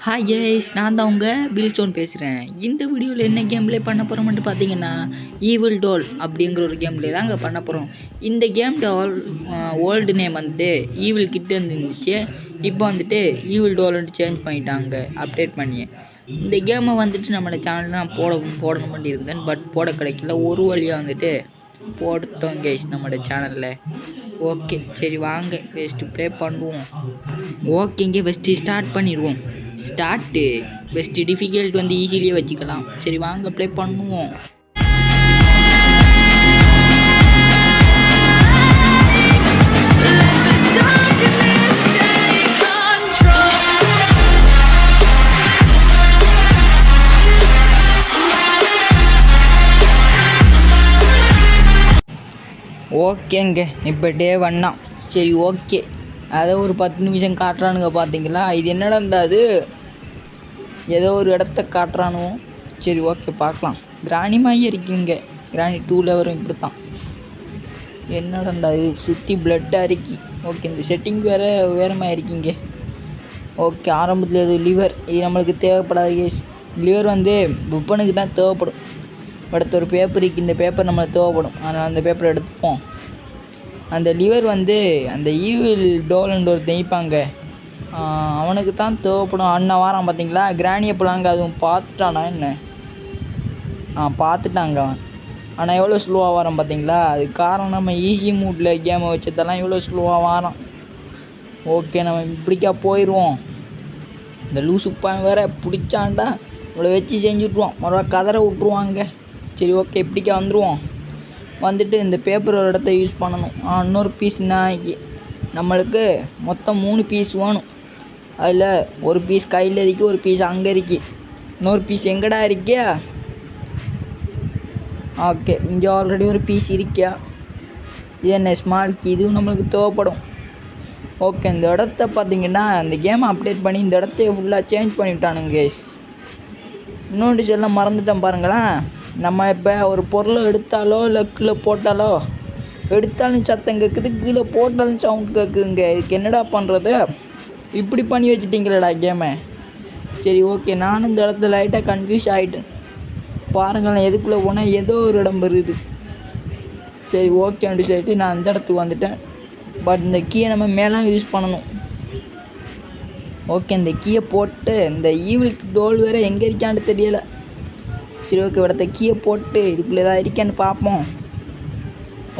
Hi guys, நான் தான் உங்கள் பில்சோன் பேசுகிறேன். இந்த வீடியோவில் என்ன கேம் ப்ளே பண்ண போகிறோம்னு பார்த்தீங்கன்னா, ஈவில் டோல் அப்படிங்கிற ஒரு கேம் ப்ளே தாங்க பண்ண போகிறோம். இந்த கேம் டோல் ஓல்டு நேம் வந்துட்டு ஈவில் கிட்ட இருந்துச்சு. இப்போ வந்துட்டு ஈவில் டோல்னு சேஞ்ச் பண்ணிட்டாங்க அப்டேட் பண்ணி. இந்த கேமை வந்துட்டு நம்மளோட சேனலில் நான் போடணும் பண்ணி இருந்தேன். பட் போட கிடைக்கல. ஒரு வழியாக வந்துட்டு போட்டோம் கேஸ் நம்மளோட சேனலில். ஓகே, சரி வாங்க ஃபஸ்ட்டு ப்ளே பண்ணுவோம். ஓகேங்க, ஃபஸ்ட்டு ஸ்டார்ட் பண்ணிடுவோம். ஸ்டார்ட்டு பெஸ்ட்டு டிஃபிகல்ட் வந்து ஈஸிலியே வச்சுக்கலாம். சரி வாங்க ப்ளே பண்ணுவோம். ஓகேங்க, இப்போ டே 1. சரி ஓகே, அதை ஒரு 10 நிமிஷம் காட்டுறானுங்க பார்த்தீங்களா? இது என்னடா இருந்தாது, ஏதோ ஒரு இடத்த காட்டுறானுவோம். சரி ஓகே பார்க்கலாம். கிராணி மாதிரி இருக்குங்க. கிராணி 2ல் வரும். இப்படி தான் என்னடா இருந்தாது, சுற்றி பிளட்டாக இருக்கி. ஓகே, இந்த செட்டிங் வேறு மாதிரி இருக்குங்க. ஓகே, ஆரம்பத்தில் எது லிவர், இது நம்மளுக்கு தேவைப்படாது கேஸ். லிவர் வந்து வெப்பனுக்கு தான் தேவைப்படும். அடுத்த ஒரு பேப்பர் இருக்குது, இந்த பேப்பர் நம்மளுக்கு தேவைப்படும். அதனால் அந்த பேப்பரை எடுத்துப்போம். அந்த லிவர் வந்து அந்த ஈவில் டோல்னு ஒரு தெய்ப்பாங்க, அவனுக்கு தான் தேவைப்படும். அண்ணன் வாரான் பார்த்தீங்களா? கிராணி எப்போலாங்க அதுவும் பார்த்துட்டானா என்ன? பார்த்துட்டாங்க அவன். ஆனால் எவ்வளோ ஸ்லோவாக வரான் பார்த்தீங்களா? அது காரணம் நம்ம ஈஸி மூட்டில் கேமை வச்சதெல்லாம் எவ்வளோ ஸ்லோவாக வரான். ஓகே, நம்ம இப்படிக்கா போயிடுவோம். இந்த லூசுப்பான் வேற பிடிச்சாண்டா இவ்வளோ வச்சு செஞ்சு விட்ருவோம். மறுபடியும் கதரை விட்ருவாங்க. சரி ஓகே, இப்படிக்கா வந்துடுவோம். வந்துட்டு இந்த பேப்பர் ஒரு இடத்த யூஸ் பண்ணணும். இன்னொரு பீஸ்னா நம்மளுக்கு மொத்தம் 3 பீஸ் வேணும். அதில் ஒரு பீஸ் கையில் இருக்கு, ஒரு பீஸ் அங்கே இருக்கு, இன்னொரு பீஸ் எங்கடா இருக்கியா? ஓகே, இங்கே ஆல்ரெடி ஒரு பீஸ் இருக்கியா? இது என்ன ஸ்மால் கீ, இதுவும் நம்மளுக்கு தேவைப்படும். ஓகே, இந்த இடத்த பார்த்தீங்கன்னா இந்த கேமை அப்டேட் பண்ணி இந்த இடத்தையே ஃபுல்லாக சேஞ்ச் பண்ணிவிட்டானுங்க கேஸ். இன்னொன்று சொல்ல மறந்துட்டேன் பாருங்களேன். நம்ம இப்போ ஒரு பொருளை எடுத்தாலோ இல்லை கீழே போட்டாலோ, எடுத்தாலும் சத்தம் கேட்குது, கீழே போட்டாலும் சவுண்ட் கேட்குதுங்க. இதுக்கு என்னடா பண்ணுறது? இப்படி பண்ணி வச்சுட்டிங்களேடா கேமை. சரி ஓகே, நானும் இந்த இடத்துல லைட்டாக கன்ஃபியூஸ் ஆகிட்டேன். பாருங்களேன், எதுக்குள்ளே போனால் ஏதோ ஒரு இடம் வருது. சரி ஓகே அப்படி சொல்லிட்டு நான் இந்த இடத்துக்கு வந்துட்டேன். பட் இந்த கீயை நம்ம மேலே யூஸ் பண்ணணும். ஓகே, இந்த கீயை போட்டு இந்த ஈவில் டோல் வேறு எங்கே இருக்கான்னு தெரியலை. சரி ஓகே, இடத்த கீயை போட்டு இதுக்குள்ளே ஏதாவது இருக்கான்னு பார்ப்போம்.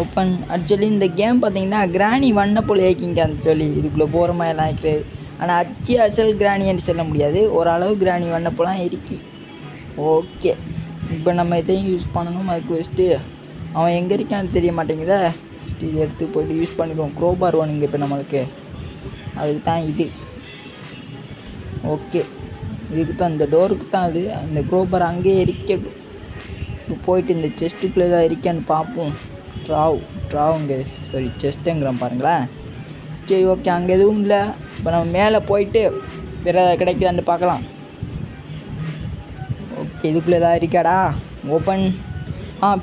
ஓப்பன். ஆக்சுவலி இந்த கேம் பார்த்தீங்கன்னா கிராணி வண்ண போல் ஏக்கிங்க அந்த சொல்லி இதுக்குள்ளே போகிற மாதிரிலாம் இருக்கிறது. ஆனால் அசல் கிராணின்னு சொல்ல முடியாது, ஓரளவு கிராணி வண்ண போலாம் இருக்கி. ஓகே, இப்போ நம்ம இதையும் யூஸ் பண்ணணும். அதுக்கு ஃபஸ்ட்டு அவன் எங்கே இருக்கான்னு தெரிய மாட்டேங்குதா. ஃபஸ்ட்டு இதை எடுத்து போய்ட்டு யூஸ் பண்ணிடுவோம். க்ரோபார் வேணுங்க இப்போ நம்மளுக்கு, அதுக்கு தான் இது. ஓகே, இதுக்கு தான், இந்த டோருக்கு தான் அது. அந்த க்ரோபார் அங்கேயே இருக்கட்டும். இப்போ போயிட்டு இந்த செஸ்ட்டுக்குள்ளே தான் இருக்கான்னு பார்ப்போம். ட்ராவுங்க சாரி, செஸ்ட்டுங்கிறோம் பாருங்களேன். சரி ஓகே, அங்கே எதுவும் இல்லை. இப்போ நம்ம மேலே போயிட்டு வேறு ஏதாவது கிடைக்குதான்னு பார்க்கலாம். ஓகே, இதுக்குள்ளே ஏதாவது இருக்காடா? ஓப்பன்.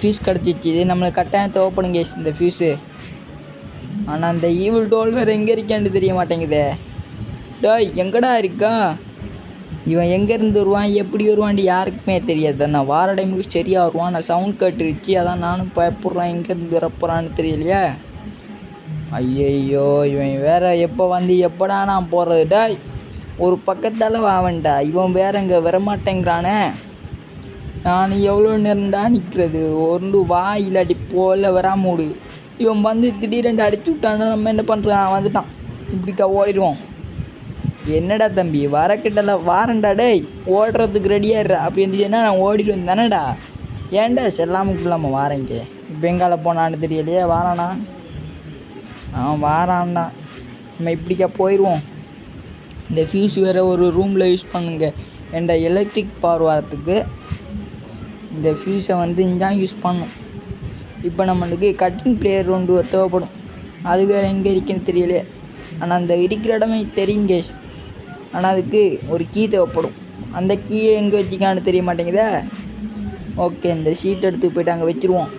ஃபியூஸ் கிடச்சிச்சு. இது நம்மளுக்கு கட்டாயம் தேவைப்படுங்க இந்த ஃபியூஸு. ஆனால் அந்த ஈவில் டோல் வேறு எங்கே இருக்கான்னு தெரிய மாட்டேங்குதே. டேய், எங்கடா இருக்கா இவன்? எங்கேருந்து வருவான், எப்படி வருவான்ட்டு யாருக்குமே தெரியாது. நான் வார டைமுக்கு சரியாக வருவான். நான் சவுண்ட் கேட்டுருச்சு, அதான் நானும் பயப்படுறேன். எங்கேருந்து வரப்போகிறான்னு தெரியலையே. ஐயையோ, இவன் வேறு எப்போ வந்து எப்படா நான் போகிறது? டேய், ஒரு பக்கத்தால் வாவன்டா. இவன் வேற இங்கே வரமாட்டேங்கிறானே. நான் எவ்வளோ நேரம்டா நிற்கிறது? ஒன்று வா, இல்லாட்டி போல வராம விடு. இவன் வந்து திடீரெண்டு அடிச்சு விட்டான்னா நம்ம என்ன பண்ணுறான்? வந்துட்டான், இப்படிக்கா ஓடிடுவோம். என்னடா தம்பி, வரக்கிட்டலாம் வாரண்டா. டேய், ஓடுறதுக்கு ரெடியாகிடுறா அப்படின்னு சொன்னால் நான் ஓடிடுவேன் தானேடா. ஏன்டா செல்லாமுக்குள்ளாமல் வாரேங்க? இப்போ எங்கால போனான்னு தெரியலையே. வாரானா? வாரான்டா. நம்ம இப்படிக்கா போயிடுவோம். இந்த ஃபியூஸ் வேறு ஒரு ரூமில் யூஸ் பண்ணுங்க. என்ற எலக்ட்ரிக் பவர் வரத்துக்கு இந்த ஃபியூஸை வந்து இங்கே யூஸ் பண்ணும். இப்போ நம்மளுக்கு கட்டிங் பிளேயர் ஒன்று தேவைப்படும். அது வேறு எங்கே இருக்குன்னு தெரியலையே. ஆனால் அந்த இருக்கிற இடமே தெரியும் கேஸ். ஆனால் அதுக்கு ஒரு கீ தேவைப்படும். அந்த கீயை எங்கே வச்சுக்கான்னு தெரிய மாட்டேங்குதா. ஓகே, இந்த ஷீட் எடுத்து போய்ட்டு அங்கே வச்சுருவோம்.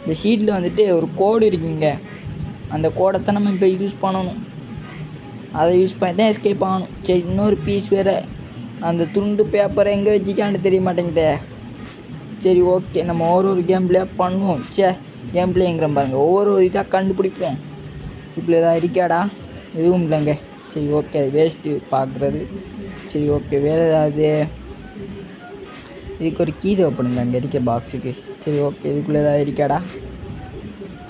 இந்த ஷீட்டில் வந்துட்டு ஒரு கோடு இருக்குங்க. அந்த கோடை நம்ம இப்போ யூஸ் பண்ணணும். அதை யூஸ் பண்ணி தான் எஸ்கேப் ஆகணும். சரி, இன்னொரு பீஸ் வேறு அந்த துண்டு பேப்பரை எங்கே வச்சிக்கான்னு தெரிய மாட்டேங்குதே. சரி ஓகே, நம்ம ஒரு கேம் பிளே பண்ணுவோம். கேம் பிளேங்கிற பாருங்க, ஒவ்வொரு இதாக கண்டுபிடிப்போம். இப்போ எதாவது இருக்காடா? எதுவும் இல்லைங்க. சரி ஓகே, வேஸ்ட்டு பார்க்குறது. சரி ஓகே, வேறு ஏதாவது இதுக்கு ஒரு கீ தேவைப்படுங்க அங்கே இருக்க பாக்ஸுக்கு. சரி ஓகே, இதுக்குள்ளே ஏதாவது இருக்காடா?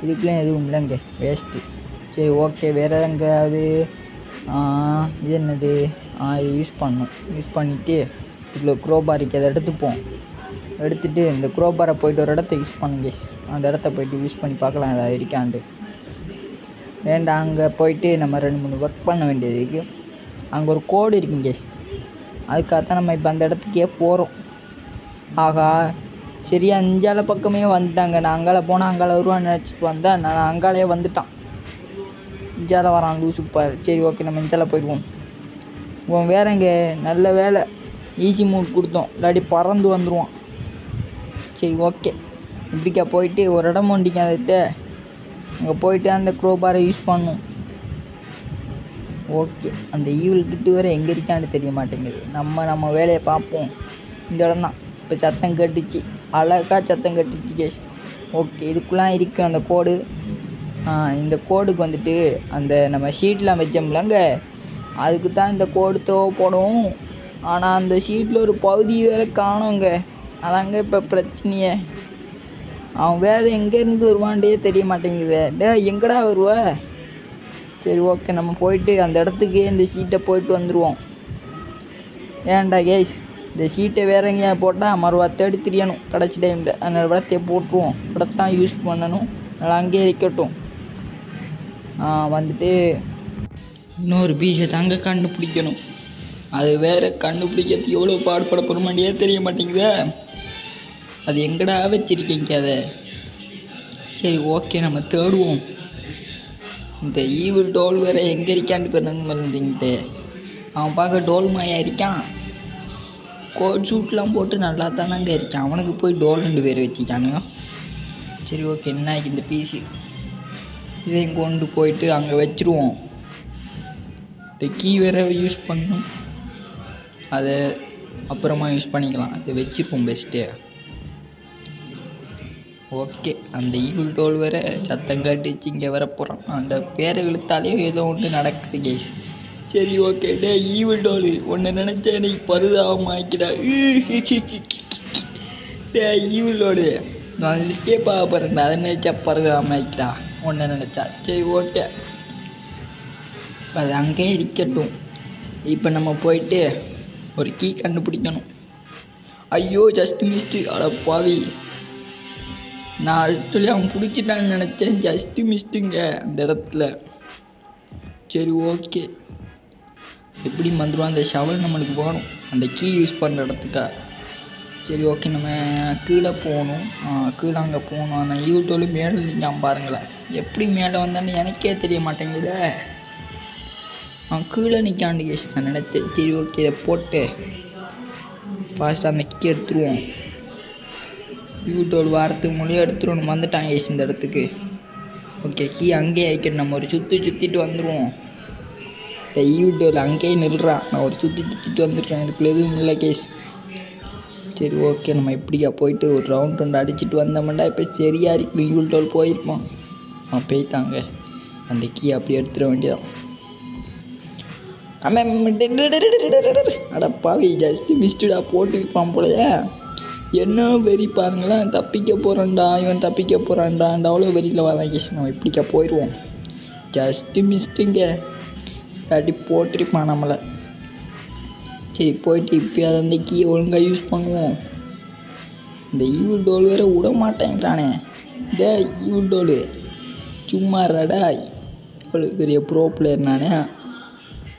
இதுக்குள்ளே எதுவும் இல்லைங்க, வேஸ்ட்டு. சரி ஓகே, வேறு எங்கேயாவது இது என்னது? இது யூஸ் பண்ணிவிட்டு இவ்வளோ க்ரோபார் இருக்கு, அதை எடுத்துகிட்டு இந்த க்ரோபாரை போய்ட்டு ஒரு இடத்த யூஸ் பண்ணுங்க. அந்த இடத்த போய்ட்டு யூஸ் பண்ணி பார்க்கலாம் ஏதாவது இருக்காண்டு. வேண்டாம், அங்கே போயிட்டு நம்ம 2-3 ஒர்க் பண்ண வேண்டியது இருக்குது. அங்கே ஒரு கோடு இருக்குங்க, அதுக்காகத்தான் நம்ம இப்போ அந்த இடத்துக்கே போகிறோம். ஆகா, சரியா அஞ்சால பக்கமே வந்துட்டாங்க. நான் அங்கால போனால் அங்கால வருவான்னு நினச்சிட்டு வந்தேன். நான் அங்காலே வந்துட்டான். இஞ்சால வரான் லூசுப்பார். சரி ஓகே, நம்ம இஞ்சால போயிடுவோம். வேற இங்கே நல்ல வேலை ஈஸி மூட் கொடுத்தோம், இல்லாட்டி பறந்து வந்துடுவான். சரி ஓகே, இப்படிக்கா போயிட்டு ஒரு இடம் ஒண்டிங்க அதுகிட்ட. அங்கே போயிட்டு அந்த க்ரோபாரை யூஸ் பண்ணும். ஓகே, அந்த ஈவில் கிட்ட வேறு எங்கே இருக்கான்னு தெரிய மாட்டேங்குது. நம்ம வேலையை பார்ப்போம். இந்த இடம் தான். இப்போ சத்தம் கட்டுச்சு, அழகாக சத்தம் கட்டுச்சு கேஸ். ஓகே, இதுக்குள்ளே இருக்குது அந்த கோடு. இந்த கோடுக்கு வந்துட்டு அந்த நம்ம ஷீட்லாம் வச்சோம்லங்க, அதுக்கு தான் இந்த கோடு தேவைப்படும். ஆனால் அந்த ஷீட்டில் ஒரு பகுதி வேறு காணோங்க. அதாங்க இப்போ பிரச்சனையே. அவன் வேறு எங்கேருந்து வருவான்டே தெரிய மாட்டேங்குது. எங்கடா வருவ? சரி ஓகே, நம்ம போயிட்டு அந்த இடத்துக்கு இந்த ஷீட்டை போயிட்டு வந்துடுவோம். ஏன்டா கேஸ், இந்த ஷீட்டை வேற எங்கேயா போட்டால் மறுவா தேடி தெரியணும் கடைசி டைமில். அந்த இடத்தையே போட்டுருவோம், இடத்தான் யூஸ் பண்ணணும். அதனால் அங்கேயே இருக்கட்டும். வந்துட்டு இன்னொரு பீஸை தாங்க கண்டுபிடிக்கணும். அது வேறு கண்டுபிடிக்கிறதுக்கு எவ்வளோ பாடுபட போகிறோமாண்டியே தெரிய மாட்டேங்குதே. அது எங்கடா வச்சுருக்கீங்க அதை? சரி ஓகே, நம்ம தேடுவோம். இந்த ஈவில் டோல் வேறு எங்கே இருக்கான்னு பிறந்தீங்க. அவன் பார்க்க டோல் மாயா இருக்கான். கோட் ஷூட்லாம் போட்டு நல்லா தானே அங்கே இருக்கான். அவனுக்கு போய் டோல் 2 பேர் வச்சுக்கானுங்க. சரி ஓகே, என்ன இந்த பீஸு இதையும் கொண்டு போயிட்டு அங்கே வச்சுருவோம். இந்த கீ வேறு யூஸ் பண்ணணும், அதை அப்புறமா யூஸ் பண்ணிக்கலாம். இதை வச்சுருப்போம் பெஸ்ட்டு. ஓகே, அந்த ஈவில் டோல் வேறு சத்தம் காட்டிச்சு இங்கே வர போகிறான். அந்த பேரை இழுத்தாலேயோ ஏதோ ஒன்று நடக்குது கேஸ். சரி ஓகே, ஈவில் டோலு ஒன்று நினச்சா எனக்கு பரிதாபம் ஆக்கிடா. ஈவில் டோலு நான் லிஸ்டே பார்க்க போகிறேன், அதை நினச்சா பரிதாபம் ஆக்கிடா ஒன்று நினச்சா. சரி ஓகே, அது அங்கேயே இருக்கட்டும். இப்போ நம்ம போயிட்டு ஒரு கீ கண்டுபிடிக்கணும். ஐயோ, ஜஸ்ட் மிஸ்டு. அட பாவி, நான் ஆக்சுவலி அவன் பிடிச்சிட்டான்னு நினச்சேன். ஜஸ்ட்டு மிஸ்டுங்க அந்த இடத்துல. சரி ஓகே, எப்படி வந்துடுவான்? அந்த ஷவல் நம்மளுக்கு போகணும் அந்த கீ யூஸ் பண்ணுற இடத்துக்கா. சரி ஓகே, நம்ம கீழே போகணும். கீழே அங்கே போகணும். ஆனால் யூடியூப்ல மேலே நிற்காம பாருங்களேன். எப்படி மேலே வந்தான்னு எனக்கே தெரிய மாட்டேங்குதே. அவன் கீழே நிற்காண்டு கேஸ் நான் நினச்சேன். சரி ஓகே, இதை போட்டு ஃபாஸ்ட்டாக அந்த கீ எடுத்துருவோம். யூடியூப் வாரத்துக்கு மொழியாக எடுத்துருவோம். வந்துட்டான் கேஸ் இந்த இடத்துக்கு. ஓகே, கீ அங்கேயே ஆயிக்கிட்டு நம்ம ஒரு சுற்றிட்டு வந்துடுவோம். இந்த யூடியூபில் அங்கேயே நில்றான். நான் ஒரு சுற்றிட்டு வந்துடுறேன். இதுக்குள்ள எதுவும் இல்லை கேஸ். சரி ஓகே, நம்ம இப்படியா போயிட்டு ஒரு ரவுண்ட் அடிச்சுட்டு வந்தோம்டா இப்போ சரியாக இருக்கும். யூடியூப் போயிருப்பான். போய்த்தாங்க. அந்த கீ அப்படி எடுத்துட வேண்டியதான். அட பாவி, ஜஸ்ட் மிஸ்டா போட்டுருப்பான் போலையே. என்ன வெறி பாருங்களேன். தப்பிக்க போகிறான்டா இவன், தப்பிக்க போகிறான்டா. அவ்வளோ வெறியில் வரான் கேஸ். நம்ம இப்படிக்கா போயிடுவோம். ஜஸ்ட்டு மிஸ்ட்டுங்க, இல்லாட்டி போட்டிருப்பான் நம்மளை. சரி போயிட்டு இப்போயாவது அந்த கீயை ஒழுங்காக யூஸ் பண்ணுவோம். இந்த ஈவில் டோல் வேறு விட மாட்டேங்கிறானே. ஈவில் டோலு சும்மா ரெடா, எவ்வளோ பெரிய ப்ரோ பிளேயர் நானே.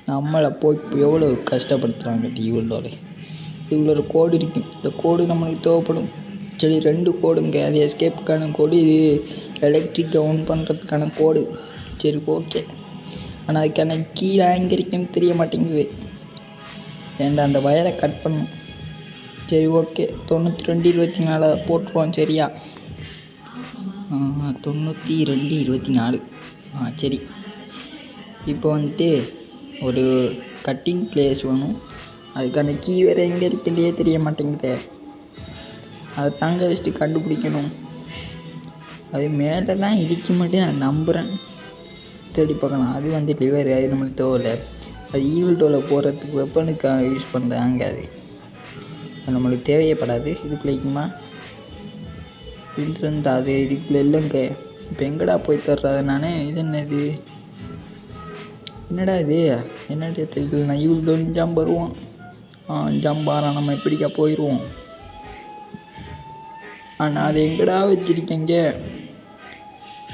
நம்மளை போய் எவ்வளோ கஷ்டப்படுத்துகிறாங்க இந்த ஈவில் டோலு. இவ்வளோ ஒரு கோடு இருக்கும். இந்த கோடு நம்மளுக்கு தேவைப்படும். சரி 2 கோடுங்க. அது எஸ்கேப்புக்கான கோடு, இது எலக்ட்ரிக்கை ஆன் பண்ணுறதுக்கான கோடு. சரி ஓகே, ஆனால் அதுக்கான கீ எங்கே இருக்குன்னு தெரிய மாட்டேங்குது. ஏன்டா அந்த வயரை கட் பண்ணும். சரி ஓகே, 92-24 அதை போட்டுருவோம். சரியா? 92-24. சரி, இப்போ வந்துட்டு ஒரு கட்டிங் பிளேஸ் வேணும். அதுக்கான கீ வேறு எங்கே இருக்குன்னே தெரிய மாட்டேங்குதே. அதை தாங்க வச்சுட்டு கண்டுபிடிக்கணும். அது மேலே தான் இடிக்க மட்டும் நான் நம்புகிறேன். தேடி பார்க்கலாம். அது வந்து லிவர், அது நம்மளுக்கு தேவையில்லை. அது ஈவில் டோவில் போடுறதுக்கு வெப்பனுக்காக யூஸ் பண்ணுறாங்க. அது நம்மளுக்கு தேவையப்படாது. இதுக்குள்ளே இருக்குமா இருந்துருந்தா அது இதுக்குள்ளே இல்லைங்க. இப்போ எங்கடா போய் தர்றது நான்? இது என்னடா இது என்னடா தெரியல. நான் ஈவில் டோல் ஜம்ப் வருவோம். ஜம்பாரா நம்ம எப்படிக்கா போயிடுவோம். ஆனால் அது எங்கடா வச்சிருக்கேங்க?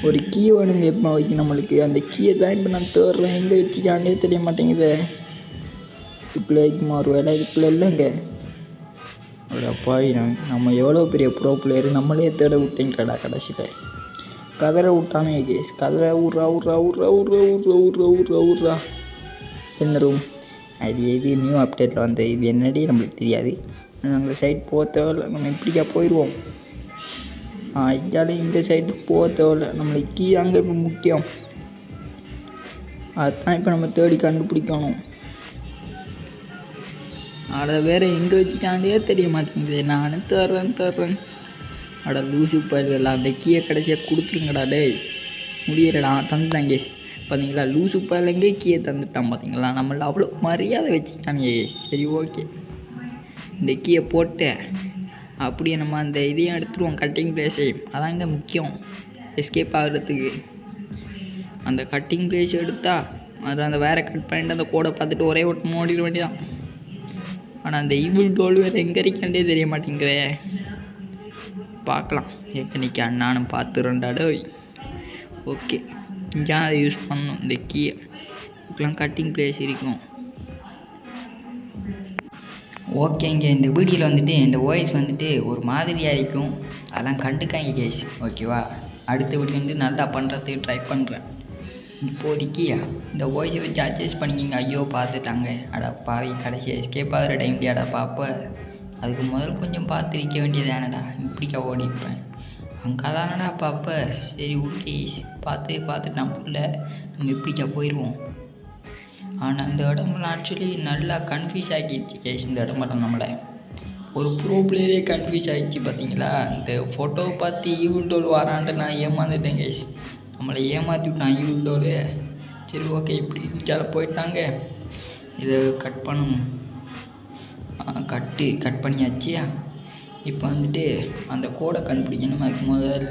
ஒரு கீ வேணுங்க எப்போ வைக்க நம்மளுக்கு. அந்த கீயை தான் இப்போ நான் தேடுறேன். எங்கே வச்சுக்காண்டே தெரிய மாட்டேங்குது. இதுக்குள்ளே இருக்குமா ஒரு வேலை? இதுக்குள்ளே இல்லைங்க. அப்பா நம்ம எவ்வளோ பெரிய ப்ரோ பிளேயரு, நம்மளே தேட விட்டீங்கடா கடைசியில். கதற விட்டானே கேஸ். கதற ஊர்றா ஊர்றா ஊர்றா ஊர்றா ஊர்றா ஊர்றா ஊர்றா ஊர்றா. என்ன ரூம் அது? எது நியூ அப்டேட்டில் வந்த இது என்னடி நம்மளுக்கு தெரியாது. அந்த சைட் போக தேவையில்ல. நம்ம இப்படிக்கா போயிடுவோம். இதாலே இந்த சைடு போக தேவையில்ல. நம்மளுக்கு கீ அங்கே இப்போ முக்கியம். அதுதான் இப்போ நம்ம தேடி கண்டுபிடிக்கணும். அதை வேறு எங்கே வச்சுக்காண்டே தெரிய மாட்டேங்குது. நானும் தர்றேன். அட லூசு பயிலெல்லாம் அந்த கீயை கடைசியாக கொடுத்துருங்கடா. டேய் முடியலடா. தந்துட்டான் கேஸ். பார்த்தீங்களா லூசு பயிலங்கே கீயை தந்துட்டான். பார்த்தீங்களா நம்மள அவ்வளோ மரியாதை வச்சுட்டாங்க. சரி ஓகே, இந்த கீயை போட்டு அப்படியே நம்ம அந்த இதையும் எடுத்துருவோம். கட்டிங் பிளேஸை அதாங்க முக்கியம் எஸ்கேப் ஆகுறதுக்கு. அந்த கட்டிங் பிளேஸ் எடுத்தால் அது அந்த வேறு கட் பண்ணிட்டு அந்த கோடை பார்த்துட்டு ஒரே ஓட்டம் ஓடிட வேண்டியதான். ஆனால் அந்த ஈவில் டோல் வேறு எங்கே இருக்காண்டே தெரிய மாட்டேங்குதே. பார்க்கலாம் எங்கே நிற்க. நானும் பார்த்துறேன்டாடோ. ஓகே, இங்கே அதை யூஸ் பண்ணணும் இந்த கீயை. இப்போலாம் கட்டிங் பிளேஸ் இருக்கும். ஓகேங்க, இந்த வீடியோவில் வந்துட்டு இந்த வாய்ஸ் வந்துட்டு ஒரு மாதிரியாக இருக்கும். அதெல்லாம் கண்டுக்காங்க கேஸ், ஓகேவா? அடுத்த வீடியோ வந்து நல்லா பண்ணுறதுக்கு ட்ரை பண்ணுறேன். இப்போதைக்கு இந்த வாய்ஸை வச்சு அட்ஜஸ்ட் பண்ணிக்கிங்க. ஐயோ பார்த்துட்டாங்க. அடா பாவி, கடைசி எஸ்கேப் ஆகிற டைம்லி அடா பாப்ப. அதுக்கு முதல் கொஞ்சம் பார்த்துருக்க வேண்டியதானடா. இப்படிக்கா ஓடிப்பேன் அங்கே தானடா பாப்ப. சரி ஓகே, பார்த்துட்டு நான் புள்ள நம்ம இப்படிக்கா போயிடுவோம். ஆனால் இந்த இடமெல்லாம் ஆக்சுவலி நல்லா கன்ஃபியூஸ் ஆகிடுச்சு கேஸ். இந்த இடமெல்லாம் நம்மளை ஒரு ப்ரோ பிளேயரே கன்ஃபியூஸ் ஆகிடுச்சு. பார்த்தீங்களா, இந்த ஃபோட்டோவை பார்த்து ஈவில் டோல் வரான்ட்டு நான் ஏமாந்துட்டேன் கேஸ். நம்மளை ஏமாற்றி விட்டான் ஈவில் டோலு. சரி ஓகே, இப்படி இங்கே போயிட்டாங்க. இதை கட் பண்ணணும். கட் பண்ணியாச்சியா. இப்போ வந்துட்டு அந்த கோடை கண்டுபிடிக்கணும். அதுக்கு முதல்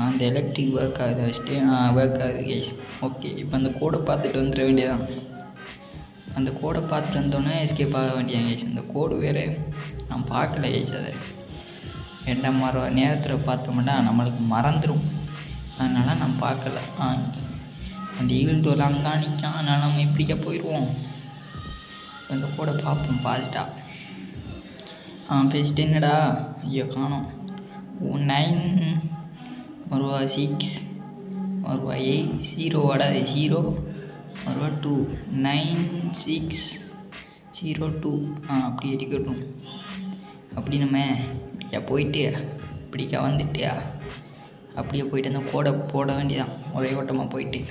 அந்த எலக்ட்ரிக் ஒர்க் ஆகுது வச்சுட்டு ஒர்க் ஆகுது கேஸ். ஓகே, இப்போ அந்த கோடை பார்த்துட்டு வந்துட வேண்டியதான். அந்த கோடை பார்த்துட்டு வந்தோன்னே எஸ்கேப் ஆக வேண்டியது கேஸ். அந்த கோடு வேறு நான் பார்க்கல கேஸ். அதை என்ன நேரத்தில் பார்த்தோம்னா நம்மளுக்கு மறந்துடும். அதனால் நான் பார்க்கல. அந்த ஈவில் டோர் அங்கே நிற்கான். அதனால் நம்ம இப்படிக்கா போயிடுவோம். அந்த கோடை பார்ப்போம் ஃபாஸ்ட்டாக. ஃபஸ்ட்டு என்னடா? ஐயோ காணோம். 9 வருவா 6 வருவா 8 0 வடாது 0 வருவா 2 9 6 0 2 அப்படி இருக்கட்டும். அப்படி நம்ம இப்படிக்கா போயிட்டு இப்படிக்கா வந்துட்டு அப்படியே போயிட்டு அந்த கோடை போட வேண்டியதான். ஒரே ஓட்டமாக போயிட்டு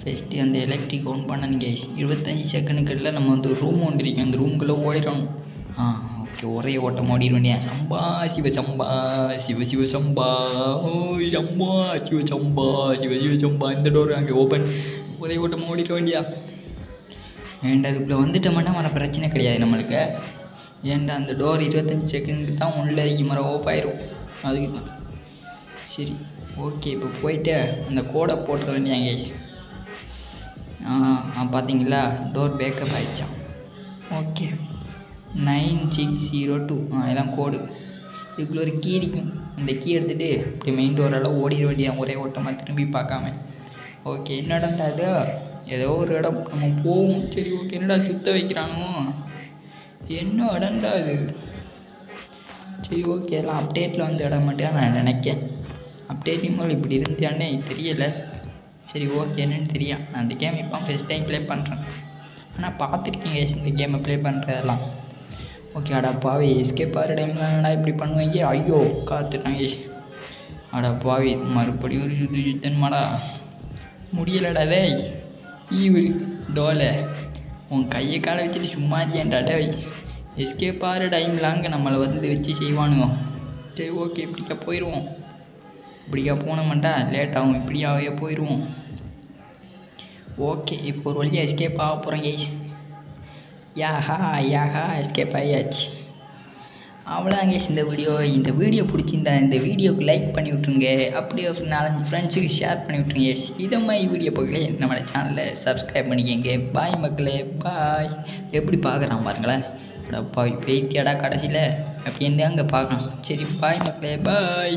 ஃபஸ்ட்டு அந்த எலக்ட்ரிக் ஆன் பண்ணணும் கேஸ். 25 செகண்டுக்குள்ள நம்ம வந்து ரூம் ஒன்று இருக்கும். அந்த ரூமுக்குள்ளே ஓடிடணும். ஓகே, ஒரே ஓட்டம் ஓடிட வேண்டியதான். சம்பா சிவ சம்பா சிவ சிவ சம்பா ஓ சம்பா சிவ சம்பா சிவ சிவ சம்பா. இந்த டோர் அங்கே ஓப்பன். ஒரே ஓட்டமாக ஓடிட வேண்டியா. ஏன்டா அதுக்குள்ளே வந்துட்டோம்னா மர பிரச்சனை கிடையாது நம்மளுக்கு. ஏன்டா அந்த டோர் 25 செகண்டுக்கு தான் உள்ளே இறக்கி மரம் ஓப் ஆயிரும். அதுக்கு தான். சரி ஓகே, இப்போ போயிட்டு அந்த கோடை போட்டுற வேண்டியா கேஸ். பார்த்தீங்களா, டோர் பேக்கப் ஆகிடுச்சான். ஓகே, 9602 இதெல்லாம் கோடு. இதுக்குள்ளே ஒரு கீ இருக்கும். இந்த கீ எடுத்துகிட்டு இப்படி மெயின் டோரெல்லாம் ஓடிட வேண்டியதான் ஒரே ஓட்டமாக திரும்பி பார்க்காம. ஓகே, என்ன இடம்டா இது? ஏதோ ஒரு இடம் நம்ம போவோம். சரி ஓகே, என்னடா சுத்த வைக்கிறானோ? என்ன இடம்டா இது? சரி ஓகே, எல்லாம் அப்டேட்டில் வந்து இடம் மட்டும் நான் நினைக்கேன். அப்டேட்டிங் போல் இப்படி இருந்தியானே தெரியலை. சரி ஓகே, என்னென்னு தெரியும். நான் அந்த கேம் இப்போ ஃபஸ்ட் டைம் ப்ளே பண்ணுறேன். ஆனால் பார்த்துருக்கீங்க இந்த கேமை ப்ளே பண்ணுறதெல்லாம். ஓகே, அடா பாவி, எஸ்கேப் ஆகிற டைமில் என்னடா இப்படி பண்ணுவாங்க? ஐயோ காத்துட்டாங்க. அடா பாவி, மறுபடியும் ஒரு சுத்தன்மாடா முடியலடா. டேய் ஈவில் டோலை உன் கையை காலை வச்சுட்டு சும்மா ஏன்டா டேய் எஸ்கேப் ஆகிற டைம்லாங்க நம்மளை வந்து வச்சு செய்வானுங்க. சரி ஓகே இப்படிக்கா போயிடுவோம். இப்படிக்கா போனோம்டா லேட் ஆகும். இப்படியாவே போயிடுவோம். ஓகே இப்போ ஒரு வழியாக எஸ்கேப் ஆக போகிறோம் கைஸ். யாஹா எஸ்கேப் ஆகியாச்சு. அவ்வளோதான் கைஸ் இந்த வீடியோ பிடிச்சிருந்தா இந்த வீடியோக்கு லைக் பண்ணி விட்ருங்க. அப்படியே ஒரு 4-5 ஃப்ரெண்ட்ஸுக்கு ஷேர் பண்ணி விட்ருங்க கைஸ். இதை மாதிரி வீடியோ பார்க்கலே நம்மளோட சேனலை சப்ஸ்கிரைப் பண்ணிக்கங்க. பாய் மக்களே பாய். எப்படி பார்க்குறான் பாருங்களேன். அடப்பா பேத்தியாடா கடைசியில் அப்படின்னு அங்கே பார்க்கலாம். சரி பாய் மக்களே பாய்.